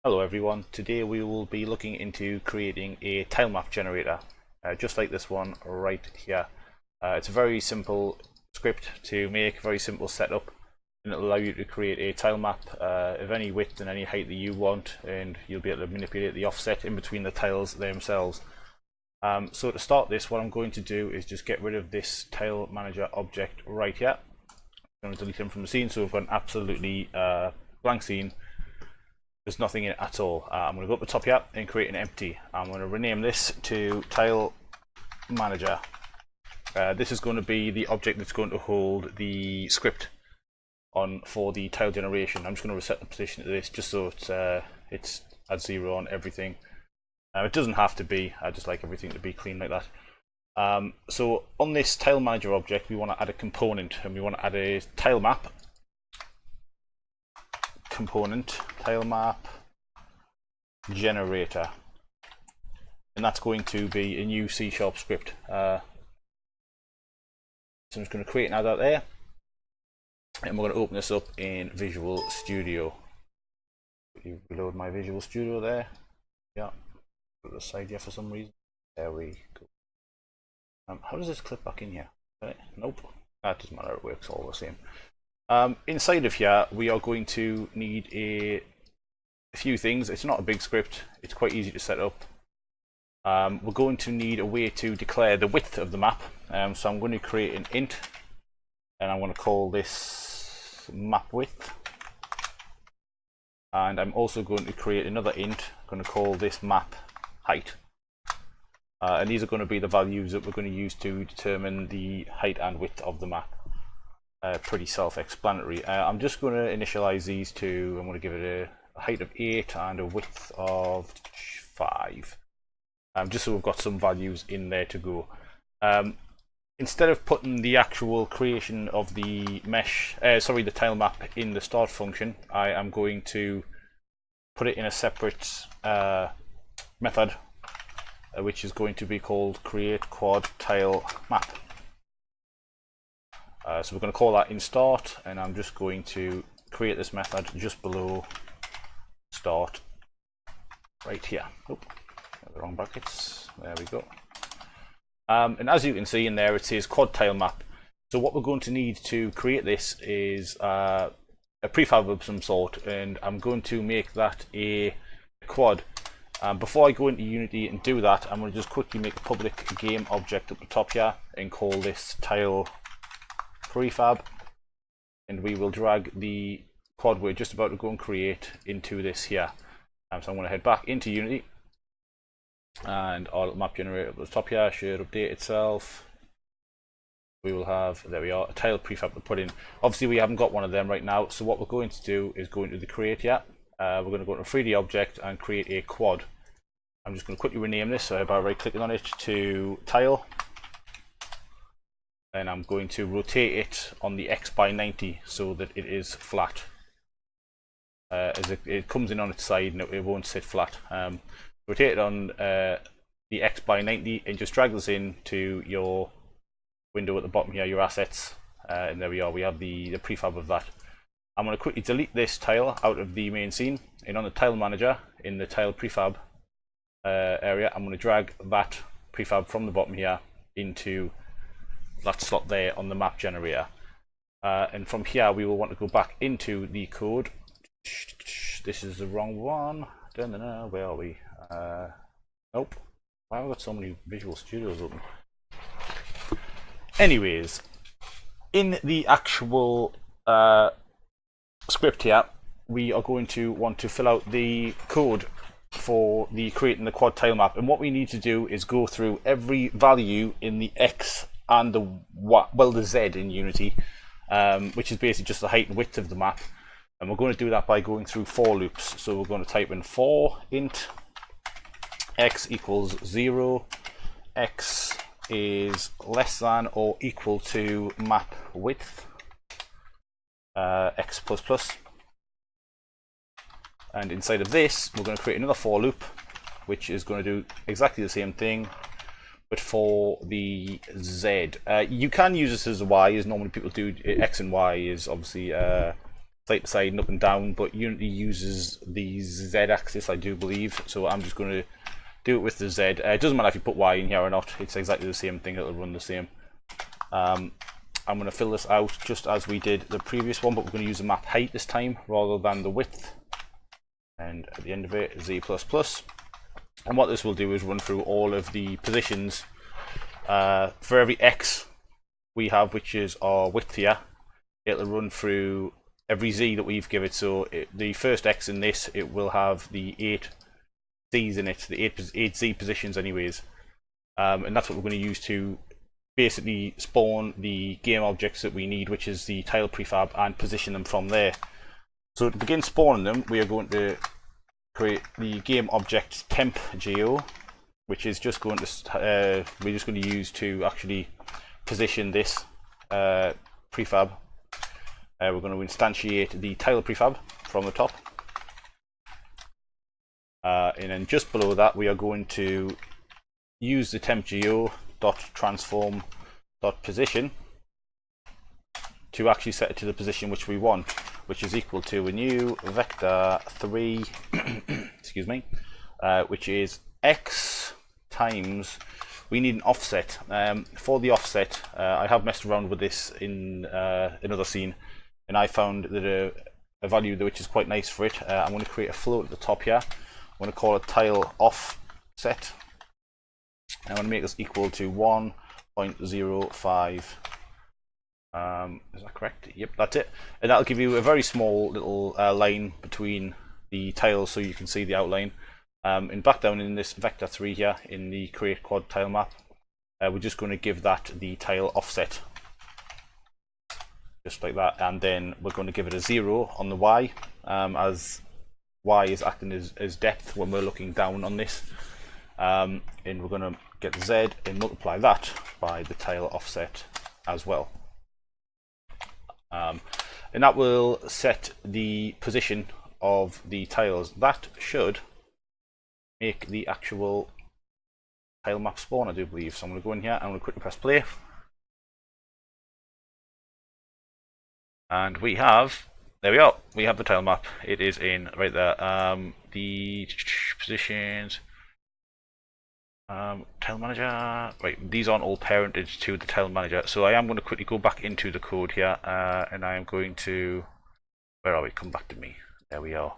Hello everyone, today we will be looking into creating a tile map generator, just like this one right here. It's a very simple script to make, very simple setup, and it'll allow you to create a tile map of any width and any height that you want, and you'll be able to manipulate the offset in between the tiles themselves. So to start this, what I'm going to do is just get rid of this tile manager object right here. I'm going to delete him from the scene so we've got an absolutely blank scene. There's nothing in it at all. I'm going to go up the top here and create an empty. I'm going to rename this to tile manager. This is going to be the object that's going to hold the script on for the tile generation. I'm just going to reset the position to this just so it's at 0 on everything. It doesn't have to be. I just like everything to be clean like that. So on this tile manager object, we want to add a component, and we want to add a tile map component, tile map generator, and that's going to be a new C# script. So I'm just going to create and add that there, and we're going to open this up in Visual Studio. Reload my Visual Studio there. Yeah, put it aside here for some reason. There we go. How does this clip back in here? Nope, that doesn't matter, it works all the same. Inside of here, we are going to need a few things. It's not a big script, it's quite easy to set up. We're going to need a way to declare the width of the map. So I'm going to create an int, and I'm going to call this map width. And I'm also going to create another int, I'm going to call this map height. And these are going to be the values that we're going to use to determine the height and width of the map. Pretty self-explanatory. I'm just going to initialize these two. I'm going to give it a height of 8 and a width of 5, just so we've got some values in there to go. Instead of putting the actual creation of the the tile map in the start function, I am going to put it in a separate method, which is going to be called create quad tile map. So we're going to call that in start, and I'm just going to create this method just below start right here. Oh, the wrong brackets. There we go. And as you can see in there, it says quad tile map. So what we're going to need to create this is a prefab of some sort, and I'm going to make that a quad. Before I go into Unity and do that, I'm going to just quickly make a public game object at the top here and call this tile prefab, and we will drag the quad we're just about to go and create into this here. So I'm going to head back into Unity, and our little map generator at the top here should update itself. We will have, there we are, a tile prefab to put in. Obviously we haven't got one of them right now, so what we're going to do is go into the create here. We're going to go into 3D object and create a quad. I'm just going to quickly rename this by right clicking on it to tile. And I'm going to rotate it on the X by 90 so that it is flat. As it comes in on its side, and it won't sit flat. Rotate it on the X by 90 and just drag this into your window at the bottom here, your assets. And there we are, we have the prefab of that. I'm going to quickly delete this tile out of the main scene, and on the tile manager in the tile prefab area, I'm going to drag that prefab from the bottom here into that slot there on the map generator, and from here we will want to go back into the code. This is the wrong one. Where are we? Nope. Why have I got so many Visual Studios open? Anyways, in the actual script here, we are going to want to fill out the code for the creating the quad tile map, and what we need to do is go through every value in the X and the Z in Unity, which is basically just the height and width of the map, and we're going to do that by going through for loops. So we're going to type in for int x equals 0, x is less than or equal to map width x plus plus, and inside of this we're going to create another for loop which is going to do exactly the same thing, but for the Z. You can use this as a Y, as normally people do. X and Y is obviously side to side and up and down, but Unity uses the Z axis, I do believe, so I'm just going to do it with the Z. It doesn't matter if you put Y in here or not, it's exactly the same thing, it'll run the same. I'm going to fill this out just as we did the previous one, but we're going to use the map height this time rather than the width. And at the end of it, Z++. And what this will do is run through all of the positions for every X we have, which is our width here. It'll run through every Z that we've given it. So the first X in this, it will have the 8 Z's in it, the 8 Z positions anyways. And that's what we're going to use to basically spawn the game objects that we need, which is the tile prefab, and position them from there. So to begin spawning them, we are going to create the game object temp geo, which is just going to we're just going to use to actually position this prefab. We're going to instantiate the tile prefab from the top, and then just below that we are going to use the temp geo dot transform dot position to actually set it to the position which we want, which is equal to a new vector 3 excuse me, which is x times, we need an offset. For the offset, I have messed around with this in another scene, and I found that a value which is quite nice for it. I'm going to create a float at the top here. I'm going to call it tile offset. I'm going to make this equal to 1.05. Is that correct? Yep, that's it. And that'll give you a very small little line between the tiles so you can see the outline. And back down in this vector 3 here in the create quad tile map, we're just going to give that the tile offset. Just like that, and then we're going to give it a 0 on the Y, as Y is acting as depth when we're looking down on this. And we're going to get the Z and multiply that by the tile offset as well. And that will set the position of the tiles. That should make the actual tile map spawn, I do believe. So I'm going to go in here and I'm going to quickly press play. And we have, there we are, we have the tile map. It is in right there. The positions, tile manager, right, these aren't all parented to the tile manager. So I am going to quickly go back into the code here, and I am going to, where are we? Come back to me. There we are.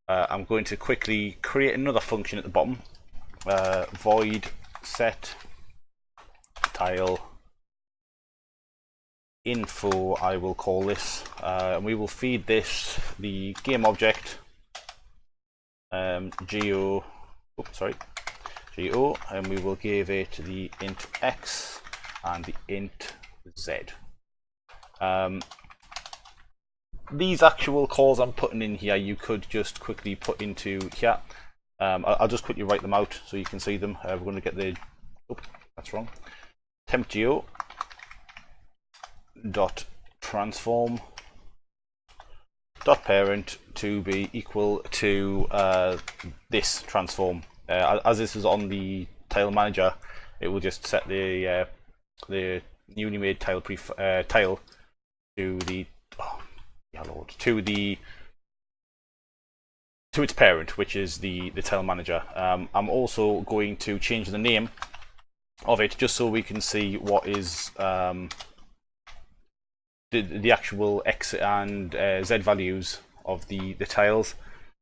I'm going to quickly create another function at the bottom. Void set tile info, I will call this, and we will feed this the game object geo, geo, and we will give it the int x and the int z. These actual calls I'm putting in here, you could just quickly put into here. I'll just quickly write them out so you can see them. We're going to get the, oh, that's wrong, temp geo dot transform dot parent to be equal to this transform. As this is on the tile manager, it will just set the newly made tile tile to the to its parent, which is the tile manager. I'm also going to change the name of it just so we can see what is the actual X and Z values of the tiles.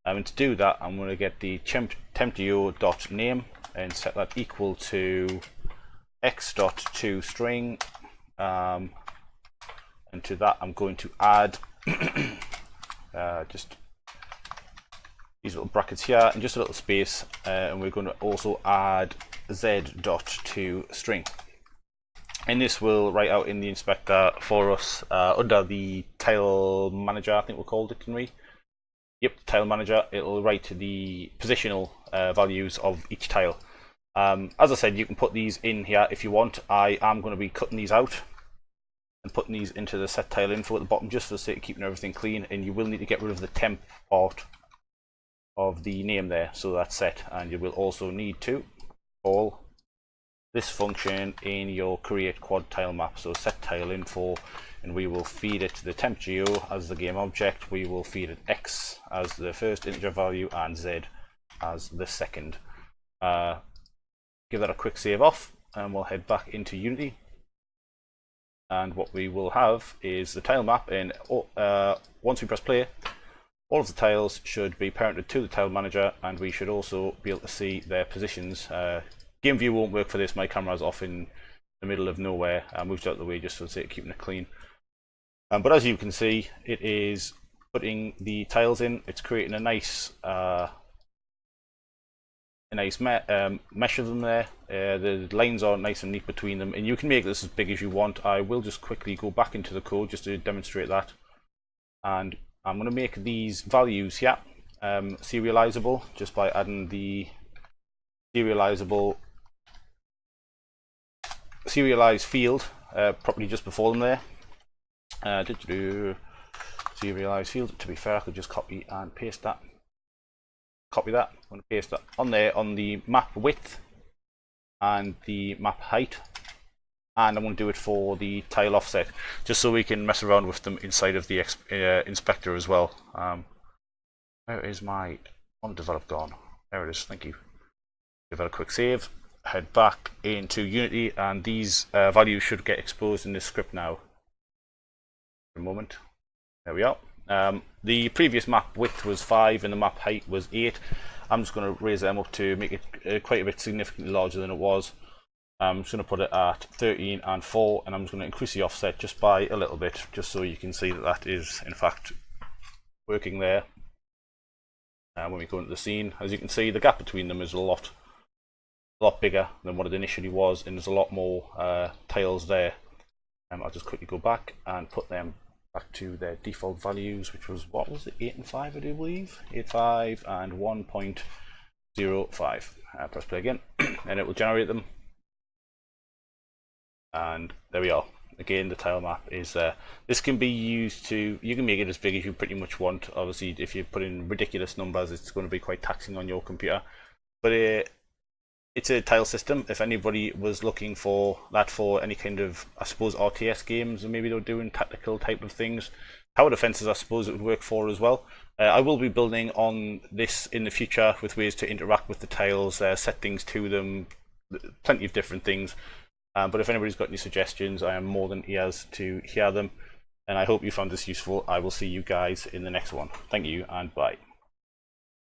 And to do that, I'm going to get the tempgeo.name and set that equal to x.toString. And to that, I'm going to add just these little brackets here and just a little space, and we're going to also add z.toString. And this will write out in the inspector for us under the tile manager, I think we'll call it, can we? Yep, tile manager. It'll write the positional values of each tile. As I said, you can put these in here if you want. I am going to be cutting these out and putting these into the set tile info at the bottom just for the sake of keeping everything clean, and you will need to get rid of the temp part of the name there, so that's set. And you will also need to call this function in your create quad tile map, so set tile info, and we will feed it the temp geo as the game object. We will feed it x as the first integer value and z as the second. Give that a quick save off, and we'll head back into Unity. And what we will have is the tile map, and once we press play, all of the tiles should be parented to the tile manager, and we should also be able to see their positions. Game view won't work for this. My camera's off in the middle of nowhere. I moved out of the way just for the sake of keeping it clean. But as you can see, it is putting the tiles in. It's creating a nice mesh of them there. The lines are nice and neat between them, and you can make this as big as you want. I will just quickly go back into the code just to demonstrate that, and I'm going to make these values here serializable just by adding the serialized field properly just before them there. Serialized field. To be fair, I could just copy and paste that. Copy that. I'm going to paste that on there on the map width and the map height, and I'm going to do it for the tile offset just so we can mess around with them inside of the inspector as well. Where is my undeveloped gone? There it is. Thank you. Give that a quick save. Head back into Unity, and these values should get exposed in this script now. For a moment. There we are. The previous map width was 5 and the map height was 8. I'm just going to raise them up to make it quite a bit significantly larger than it was. I'm just going to put it at 13 and 4, and I'm just going to increase the offset just by a little bit, just so you can see that that is in fact working there. When we go into the scene, as you can see, the gap between them is a lot bigger than what it initially was, and there's a lot more tiles there. I'll just quickly go back and put them back to their default values, which was, what was it, 8 and 5 I do believe? 8, 5 and 1.05. Press play again and it will generate them, and there we are. Again, the tile map is there. This can be used to, you can make it as big as you pretty much want. Obviously if you put in ridiculous numbers, it's going to be quite taxing on your computer, but it's a tile system. If anybody was looking for that for any kind of, I suppose, RTS games, or maybe they were doing tactical type of things, tower defenses I suppose it would work for as well. I will be building on this in the future with ways to interact with the tiles, set things to them, plenty of different things. But if anybody's got any suggestions, I am more than ears to hear them. And I hope you found this useful. I will see you guys in the next one. Thank you and bye.